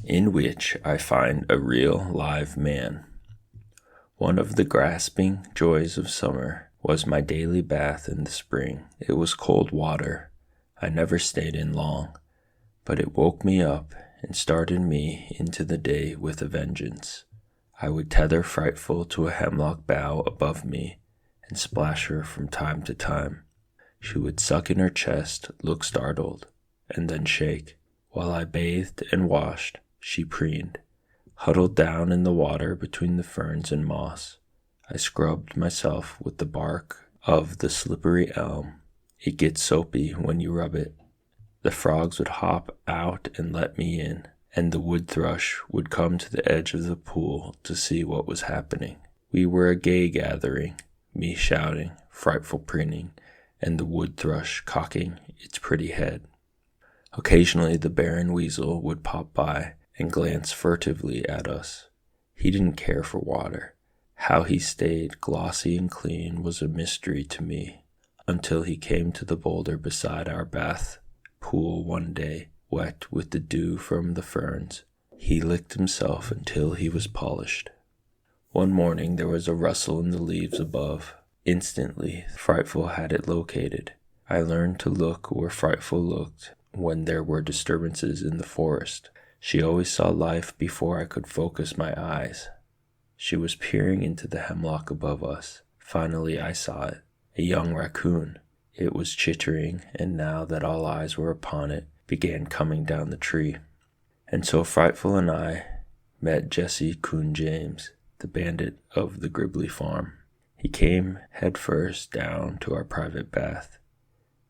in which I find a real live man. One of the grasping joys of summer was my daily bath in the spring. It was cold water. I never stayed in long, but it woke me up and started me into the day with a vengeance. I would tether Frightful to a hemlock bough above me and splash her from time to time. She would suck in her chest, look startled, and then shake. While I bathed and washed, she preened. Huddled down in the water between the ferns and moss, I scrubbed myself with the bark of the slippery elm. It gets soapy when you rub it. The frogs would hop out and let me in, and the wood thrush would come to the edge of the pool to see what was happening. We were a gay gathering, me shouting, Frightful preening, and the wood thrush cocking its pretty head. Occasionally the barren weasel would pop by and glance furtively at us. He didn't care for water. How he stayed glossy and clean was a mystery to me, until he came to the boulder beside our bath pool one day, wet with the dew from the ferns. He licked himself until he was polished. One morning there was a rustle in the leaves above. Instantly, Frightful had it located. I learned to look where Frightful looked when there were disturbances in the forest. She always saw life before I could focus my eyes. She was peering into the hemlock above us. Finally I saw it, a young raccoon. It was chittering, and now that all eyes were upon it, began coming down the tree. And so Frightful and I met Jesse Coon James, the bandit of the Gribbly farm. He came headfirst down to our private bath,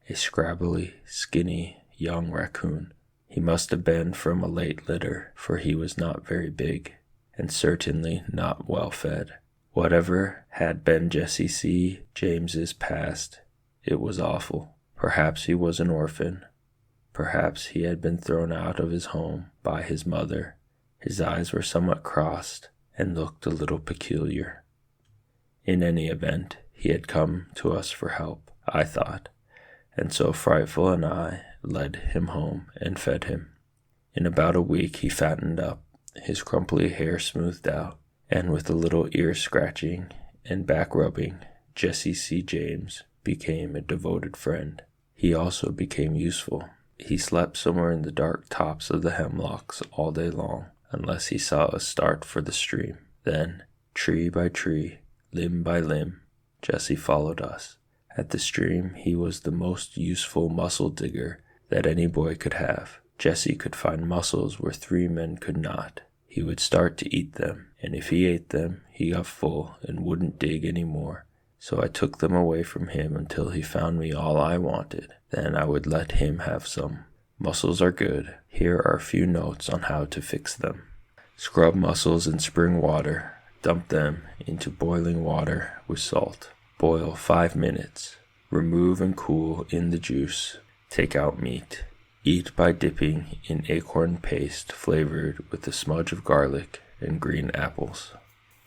a scrabbly, skinny, young raccoon. He must have been from a late litter, for he was not very big, and certainly not well fed. Whatever had been Jesse C. James's past, it was awful. Perhaps he was an orphan. Perhaps he had been thrown out of his home by his mother. His eyes were somewhat crossed and looked a little peculiar. In any event, he had come to us for help, I thought, and so Frightful and I led him home and fed him. In about a week he fattened up, his crumply hair smoothed out, and with a little ear scratching and back rubbing, Jesse C. James became a devoted friend. He also became useful. He slept somewhere in the dark tops of the hemlocks all day long, unless he saw us start for the stream. Then, tree by tree, limb by limb, Jesse followed us. At the stream, he was the most useful mussel digger that any boy could have. Jesse could find mussels where 3 men could not. He would start to eat them, and if he ate them, he got full and wouldn't dig any more. So I took them away from him until he found me all I wanted. Then I would let him have some. Mussels are good. Here are a few notes on how to fix them. Scrub mussels in spring water. Dump them into boiling water with salt. Boil 5 minutes. Remove and cool in the juice. Take out meat. Eat by dipping in acorn paste flavored with a smudge of garlic and green apples.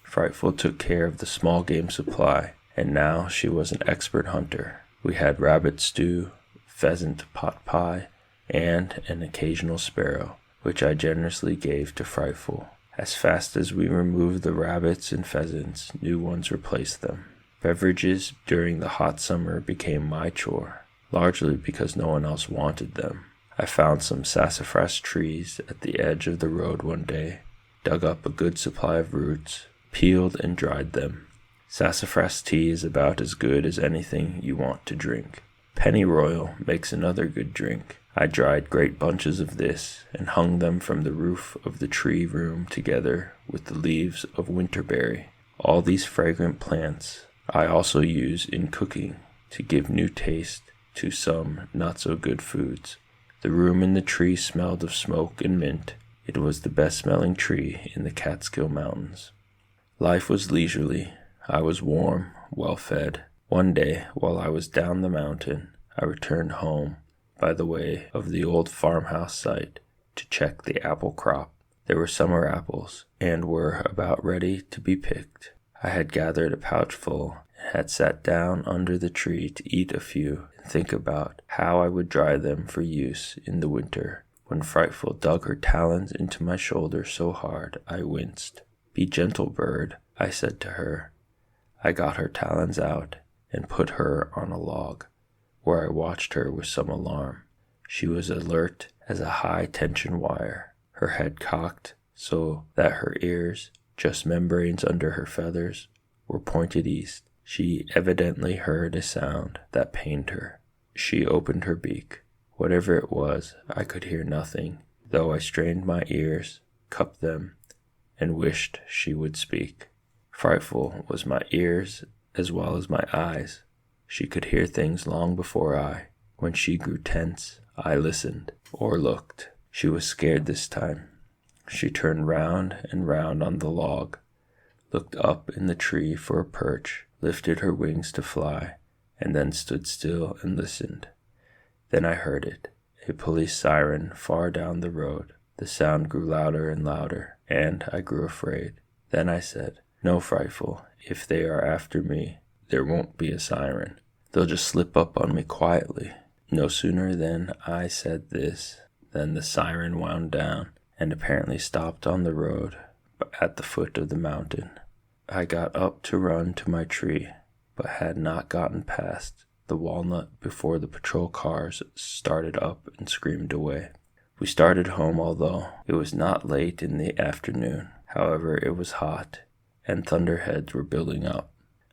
Frightful took care of the small game supply, and now she was an expert hunter. We had rabbit stew, pheasant pot pie, and an occasional sparrow, which I generously gave to Frightful. As fast as we removed the rabbits and pheasants, new ones replaced them. Beverages during the hot summer became my chore, largely because no one else wanted them. I found some sassafras trees at the edge of the road one day, dug up a good supply of roots, peeled and dried them. Sassafras tea is about as good as anything you want to drink. Pennyroyal makes another good drink. I dried great bunches of this and hung them from the roof of the tree room together with the leaves of winterberry. All these fragrant plants I also use in cooking to give new taste to some not-so-good foods. The room in the tree smelled of smoke and mint. It was the best-smelling tree in the Catskill Mountains. Life was leisurely. I was warm, well-fed. One day, while I was down the mountain, I returned home by the way of the old farmhouse site to check the apple crop. There were summer apples, and were about ready to be picked. I had gathered a pouch full, and had sat down under the tree to eat a few and think about how I would dry them for use in the winter when Frightful dug her talons into my shoulder so hard I winced. "Be gentle, bird," I said to her. I got her talons out and put her on a log, where I watched her with some alarm. She was alert as a high-tension wire, her head cocked so that her ears, just membranes under her feathers, were pointed east. She evidently heard a sound that pained her. She opened her beak. Whatever it was, I could hear nothing, though I strained my ears, cupped them, and wished she would speak. Frightful was my ears as well as my eyes. She could hear things long before I. When she grew tense, I listened, or looked. She was scared this time. She turned round and round on the log, looked up in the tree for a perch, lifted her wings to fly, and then stood still and listened. Then I heard it, a police siren far down the road. The sound grew louder and louder, and I grew afraid. Then I said, "No, Frightful, if they are after me, there won't be a siren. They'll just slip up on me quietly." No sooner than I said this than the siren wound down and apparently stopped on the road at the foot of the mountain. I got up to run to my tree, but had not gotten past the walnut before the patrol cars started up and screamed away. We started home, although it was not late in the afternoon. However, it was hot, and thunderheads were building up.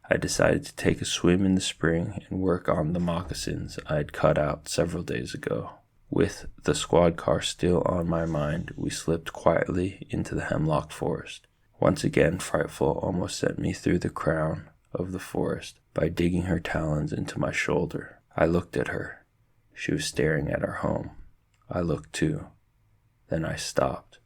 I decided to take a swim in the spring and work on the moccasins I had cut out several days ago. With the squad car still on my mind, we slipped quietly into the hemlock forest. Once again, Frightful almost sent me through the crown of the forest by digging her talons into my shoulder. I looked at her. She was staring at our home. I looked too. Then I stopped,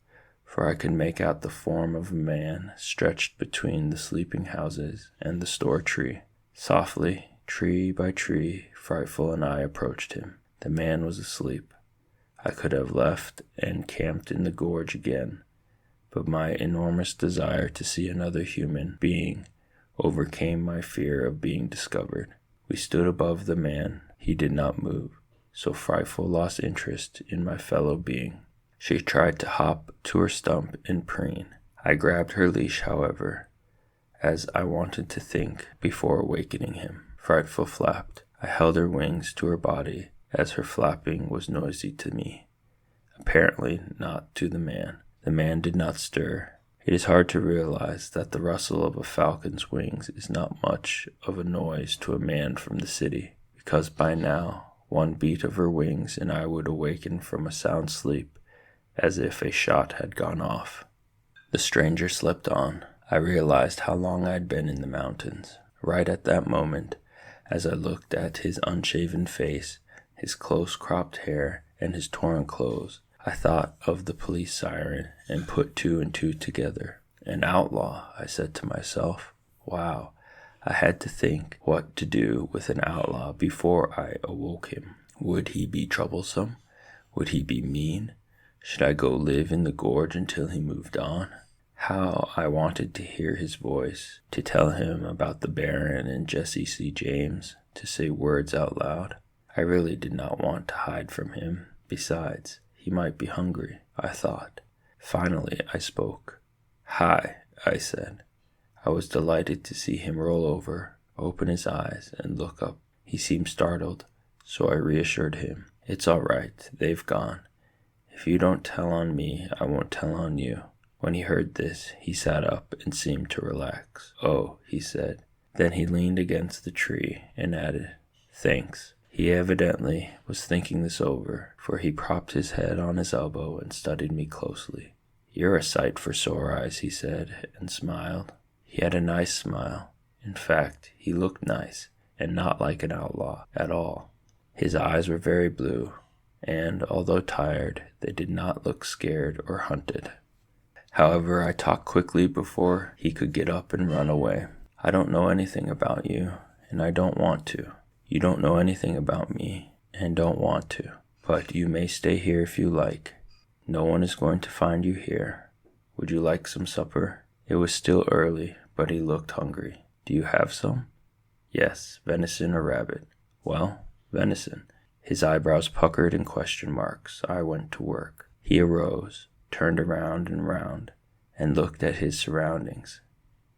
for I could make out the form of a man stretched between the sleeping houses and the store tree. Softly, tree by tree, Frightful and I approached him. The man was asleep. I could have left and camped in the gorge again, but my enormous desire to see another human being overcame my fear of being discovered. We stood above the man. He did not move, so Frightful lost interest in my fellow being. She tried to hop to her stump and preen. I grabbed her leash, however, as I wanted to think before awakening him. Frightful flapped. I held her wings to her body, as her flapping was noisy to me. Apparently not to the man. The man did not stir. It is hard to realize that the rustle of a falcon's wings is not much of a noise to a man from the city, because by now one beat of her wings and I would awaken from a sound sleep, as if a shot had gone off. The stranger slept on. I realized how long I had been in the mountains. Right at that moment, as I looked at his unshaven face, his close-cropped hair, and his torn clothes, I thought of the police siren and put two and two together. An outlaw, I said to myself. Wow, I had to think what to do with an outlaw before I awoke him. Would he be troublesome? Would he be mean? Should I go live in the gorge until he moved on? How I wanted to hear his voice, to tell him about the Baron and Jesse C. James, to say words out loud. I really did not want to hide from him. Besides, he might be hungry, I thought. Finally, I spoke. "Hi," I said. I was delighted to see him roll over, open his eyes, and look up. He seemed startled, so I reassured him. "It's all right, they've gone. If you don't tell on me, I won't tell on you." When he heard this, he sat up and seemed to relax. "Oh," he said. Then he leaned against the tree and added, "Thanks." He evidently was thinking this over, for he propped his head on his elbow and studied me closely. "You're a sight for sore eyes," he said, and smiled. He had a nice smile. In fact, he looked nice, and not like an outlaw at all. His eyes were very blue, and although tired, they did not look scared or hunted. However, I talked quickly before he could get up and run away. "I don't know anything about you, and I don't want to. You don't know anything about me, and don't want to. But you may stay here if you like. No one is going to find you here. Would you like some supper?" It was still early, but he looked hungry. "Do you have some?" "Yes, venison or rabbit." "Well, venison." His eyebrows puckered in question marks. I went to work. He arose, turned around and round, and looked at his surroundings.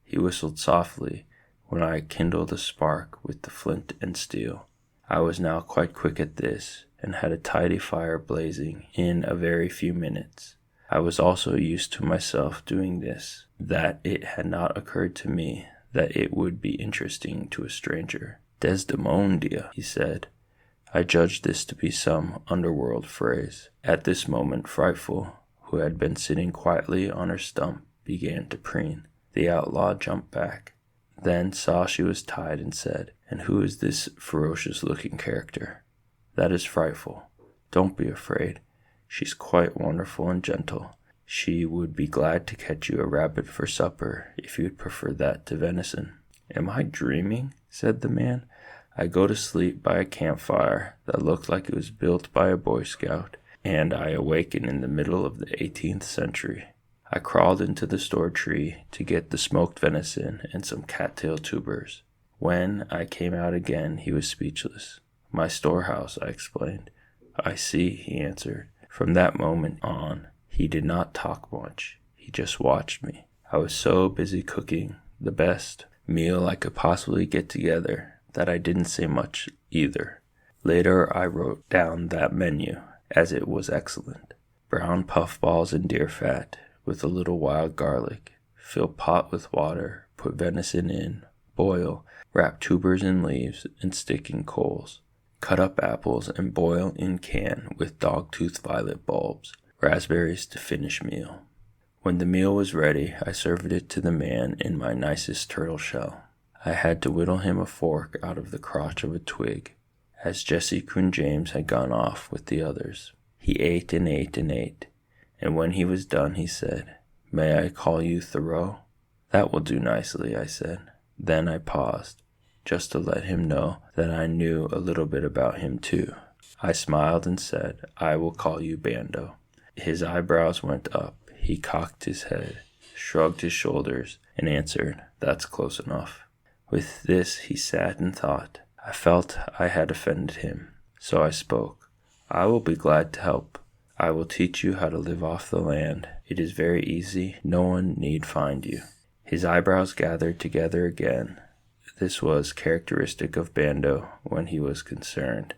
He whistled softly when I kindled a spark with the flint and steel. I was now quite quick at this, and had a tidy fire blazing in a very few minutes. I was also used to myself doing this, that it had not occurred to me that it would be interesting to a stranger. Desdemondia, he said. I judged this to be some underworld phrase. At this moment, Frightful, who had been sitting quietly on her stump, began to preen. The outlaw jumped back, then saw she was tied and said, "And who is this ferocious-looking character?" "That is Frightful. Don't be afraid. She's quite wonderful and gentle. She would be glad to catch you a rabbit for supper, if you'd prefer that to venison." "Am I dreaming?" said the man. "I go to sleep by a campfire that looked like it was built by a Boy Scout, and I awaken in the middle of the 18th century. I crawled into the store tree to get the smoked venison and some cattail tubers. When I came out again, he was speechless. "My storehouse," I explained. "I see," he answered. From that moment on, he did not talk much. He just watched me. I was so busy cooking the best meal I could possibly get together that I didn't say much either. Later, I wrote down that menu, as it was excellent. Brown puffballs and deer fat, with a little wild garlic. Fill pot with water, put venison in, boil, wrap tubers in leaves, and stick in coals. Cut up apples and boil in can with dogtooth violet bulbs. Raspberries to finish meal. When the meal was ready, I served it to the man in my nicest turtle shell. I had to whittle him a fork out of the crotch of a twig, as Jesse Coon James had gone off with the others. He ate and ate and ate, and when he was done he said, "May I call you Thoreau?" "That will do nicely," I said. Then I paused, just to let him know that I knew a little bit about him too. I smiled and said, "I will call you Bando." His eyebrows went up, he cocked his head, shrugged his shoulders, and answered, "That's close enough." With this he sat and thought. I felt I had offended him, so I spoke. "I will be glad to help. I will teach you how to live off the land. It is very easy. No one need find you." His eyebrows gathered together again. This was characteristic of Bando when he was concerned,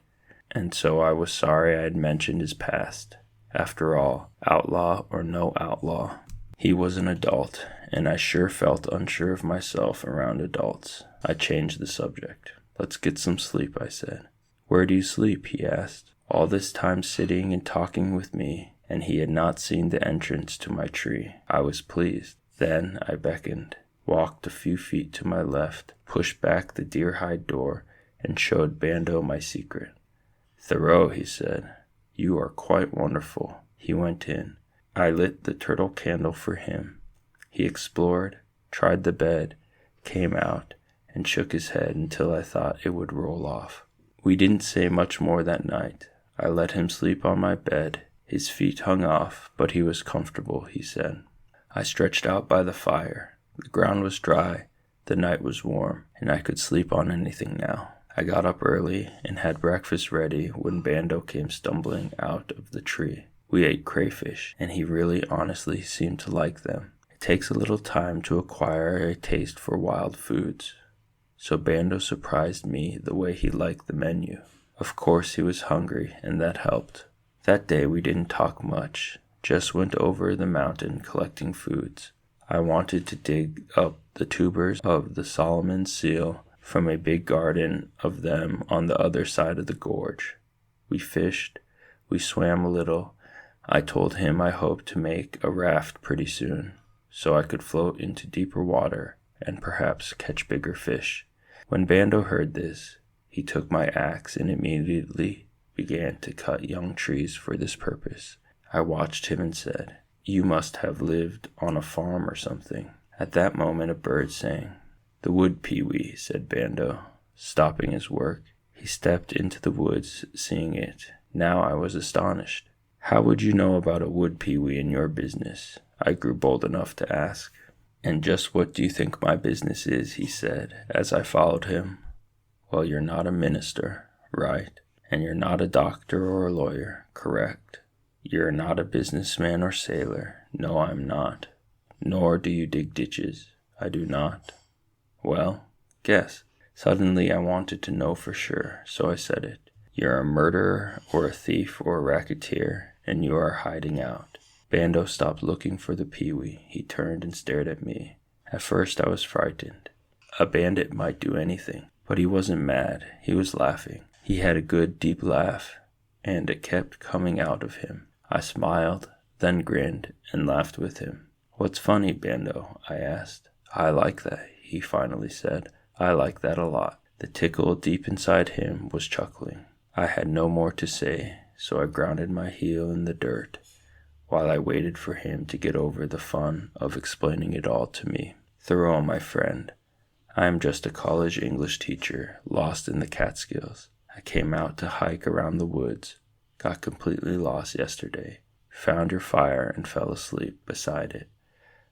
and so I was sorry I had mentioned his past. After all, outlaw or no outlaw, he was an adult, and I sure felt unsure of myself around adults. I changed the subject. "Let's get some sleep," I said. "Where do you sleep?" he asked. All this time sitting and talking with me, and he had not seen the entrance to my tree. I was pleased. Then I beckoned, walked a few feet to my left, pushed back the deer-hide door, and showed Bando my secret. "Thoreau," he said, "you are quite wonderful." He went in. I lit the turtle candle for him. He explored, tried the bed, came out, and shook his head until I thought it would roll off. We didn't say much more that night. I let him sleep on my bed. His feet hung off, but he was comfortable, he said. I stretched out by the fire. The ground was dry, the night was warm, and I could sleep on anything now. I got up early and had breakfast ready when Bando came stumbling out of the tree. We ate crayfish, and he really honestly seemed to like them. It takes a little time to acquire a taste for wild foods. So Bando surprised me the way he liked the menu. Of course he was hungry, and that helped. That day we didn't talk much, just went over the mountain collecting foods. I wanted to dig up the tubers of the Solomon seal from a big garden of them on the other side of the gorge. We fished, we swam a little. I told him I hoped to make a raft pretty soon, so I could float into deeper water and perhaps catch bigger fish. When Bando heard this, he took my axe and immediately began to cut young trees for this purpose. I watched him and said, "You must have lived on a farm or something." At that moment a bird sang. "The wood pewee," said Bando, stopping his work. He stepped into the woods, seeing it. Now I was astonished. "How would you know about a wood pewee in your business?" I grew bold enough to ask. "And just what do you think my business is?" he said, as I followed him. "Well, you're not a minister, right? And you're not a doctor or a lawyer, correct? You're not a businessman or sailor. No, I'm not. Nor do you dig ditches. I do not. Well, guess. Suddenly I wanted to know for sure, so I said it. You're a murderer or a thief or a racketeer, and you are hiding out. Bando stopped looking for the peewee. He turned and stared at me. At first I was frightened. A bandit might do anything, but he wasn't mad. He was laughing. He had a good deep laugh, and it kept coming out of him. I smiled, then grinned, and laughed with him. What's funny, Bando? I asked. I like that, he finally said. I like that a lot. The tickle deep inside him was chuckling. I had no more to say, so I grounded my heel in the dirt while I waited for him to get over the fun of explaining it all to me. Thoreau, my friend, I am just a college English teacher lost in the Catskills. I came out to hike around the woods, got completely lost yesterday, found your fire and fell asleep beside it.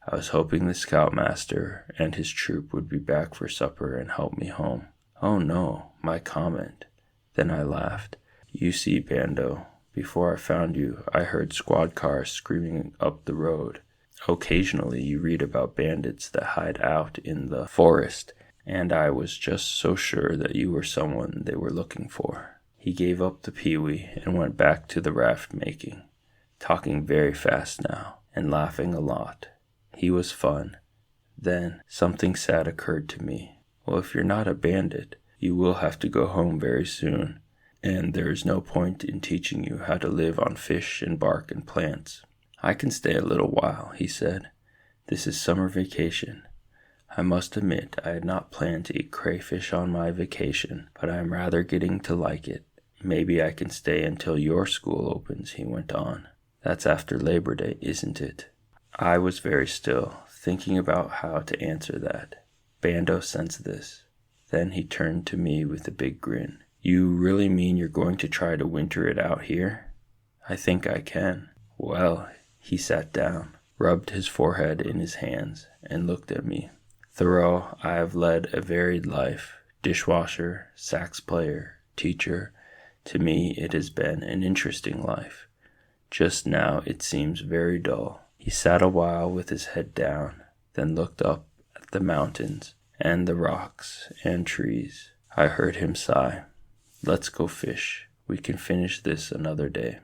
I was hoping the scoutmaster and his troop would be back for supper and help me home. Oh no, my comment. Then I laughed. You see, Bando, before I found you, I heard squad cars screaming up the road. Occasionally you read about bandits that hide out in the forest, and I was just so sure that you were someone they were looking for. He gave up the peewee and went back to the raft making, talking very fast now, and laughing a lot. He was fun. Then something sad occurred to me. Well, if you're not a bandit, you will have to go home very soon, and there is no point in teaching you how to live on fish and bark and plants. I can stay a little while, he said. This is summer vacation. I must admit I had not planned to eat crayfish on my vacation, but I am rather getting to like it. Maybe I can stay until your school opens, he went on. That's after Labor Day, isn't it? I was very still, thinking about how to answer that. Bando sensed this. Then he turned to me with a big grin. You really mean you're going to try to winter it out here? I think I can. Well, he sat down, rubbed his forehead in his hands, and looked at me. Thoreau, I have led a varied life. Dishwasher, sax player, teacher. To me, it has been an interesting life. Just now it seems very dull. He sat a while with his head down, then looked up at the mountains and the rocks and trees. I heard him sigh. Let's go fish. We can finish this another day.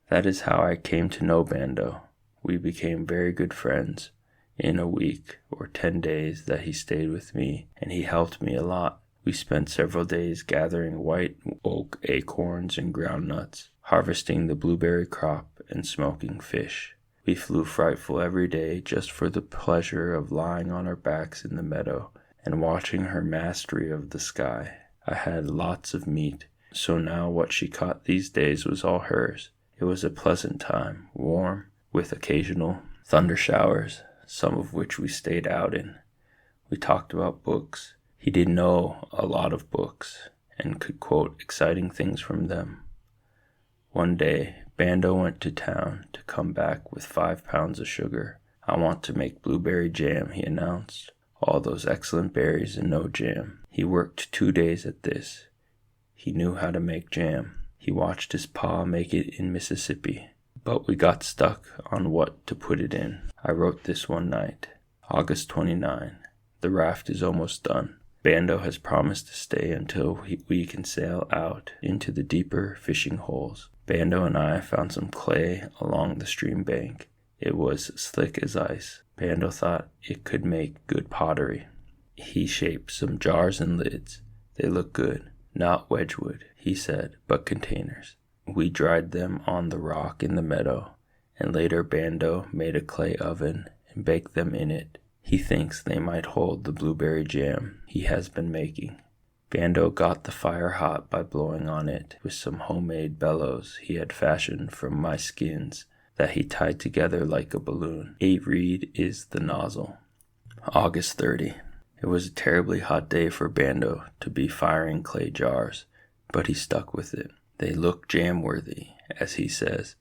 That is how I came to know Bando. We became very good friends. In a week or 10 days that he stayed with me, and he helped me a lot. We spent several days gathering white oak acorns and ground nuts, harvesting the blueberry crop, and smoking fish. We flew frightful every day just for the pleasure of lying on our backs in the meadow and watching her mastery of the sky. I had lots of meat, so now what she caught these days was all hers. It was a pleasant time, warm, with occasional thunder showers, some of which we stayed out in. We talked about books. He did know a lot of books and could quote exciting things from them. One day, Bando went to town to come back with 5 pounds of sugar. I want to make blueberry jam, he announced. All those excellent berries and no jam. He worked 2 days at this. He knew how to make jam. He watched his pa make it in Mississippi. But we got stuck on what to put it in. I wrote this one night. August 29. The raft is almost done. Bando has promised to stay until we can sail out into the deeper fishing holes. Bando and I found some clay along the stream bank. It was slick as ice. Bando thought it could make good pottery. He shaped some jars and lids. They look good. Not Wedgwood, he said, but containers. We dried them on the rock in the meadow, and later Bando made a clay oven and baked them in it. He thinks they might hold the blueberry jam he has been making. Bando got the fire hot by blowing on it with some homemade bellows he had fashioned from my skins that he tied together like a balloon. 8 reed is the nozzle. August 30. It was a terribly hot day for Bando to be firing clay jars, but he stuck with it. They look jam-worthy, as he says,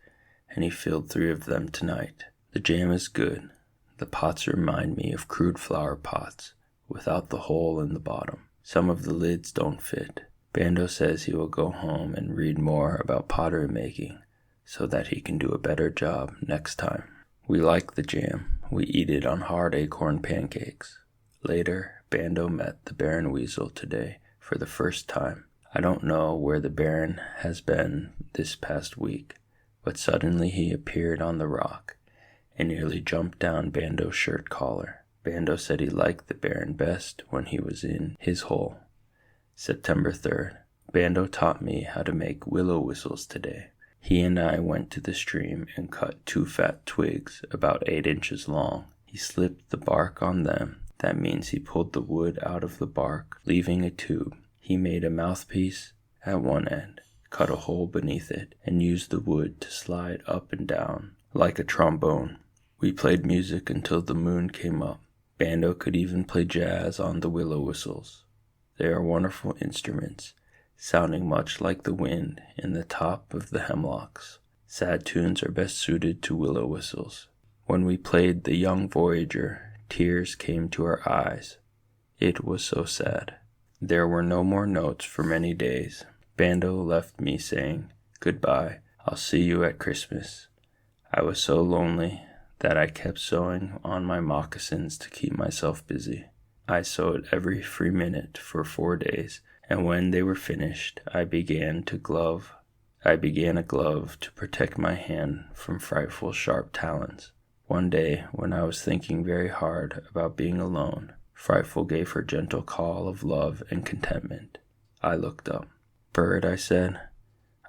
and he filled 3 of them tonight. The jam is good. The pots remind me of crude flower pots, without the hole in the bottom. Some of the lids don't fit. Bando says he will go home and read more about pottery making so that he can do a better job next time. We like the jam. We eat it on hard acorn pancakes. Later, Bando met the Baron Weasel today for the first time. I don't know where the Baron has been this past week, but suddenly he appeared on the rock and nearly jumped down Bando's shirt collar. Bando said he liked the Baron best when he was in his hole. September 3rd. Bando taught me how to make willow whistles today. He and I went to the stream and cut 2 fat twigs about 8 inches long. He slipped the bark on them. That means he pulled the wood out of the bark, leaving a tube. He made a mouthpiece at one end, cut a hole beneath it, and used the wood to slide up and down like a trombone. We played music until the moon came up. Bando could even play jazz on the willow whistles. They are wonderful instruments, sounding much like the wind in the top of the hemlocks. Sad tunes are best suited to willow whistles. When we played The Young Voyager, tears came to our eyes. It was so sad. There were no more notes for many days. Bando left me saying, "Goodbye, I'll see you at Christmas." I was so lonely that I kept sewing on my moccasins to keep myself busy. I sewed every free minute for 4 days, and when they were finished, I began a glove to protect my hand from frightful sharp talons. One day, when I was thinking very hard about being alone, Frightful gave her gentle call of love and contentment. I looked up. "Bird," I said.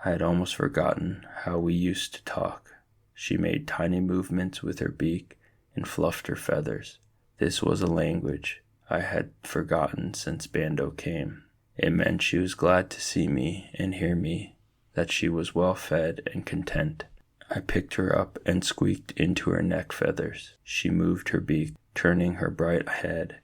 I had almost forgotten how we used to talk. She made tiny movements with her beak and fluffed her feathers. This was a language I had forgotten since Bando came. It meant she was glad to see me and hear me, that she was well fed and content. I picked her up and squeaked into her neck feathers. She moved her beak, turning her bright head,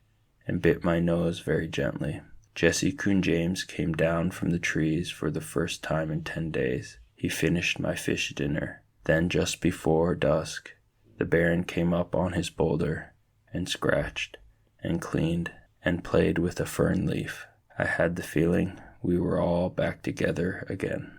and bit my nose very gently. Jesse Coon James came down from the trees for the first time in 10 days. He finished my fish dinner. Then just before dusk, the Baron came up on his boulder and scratched and cleaned and played with a fern leaf. I had the feeling we were all back together again.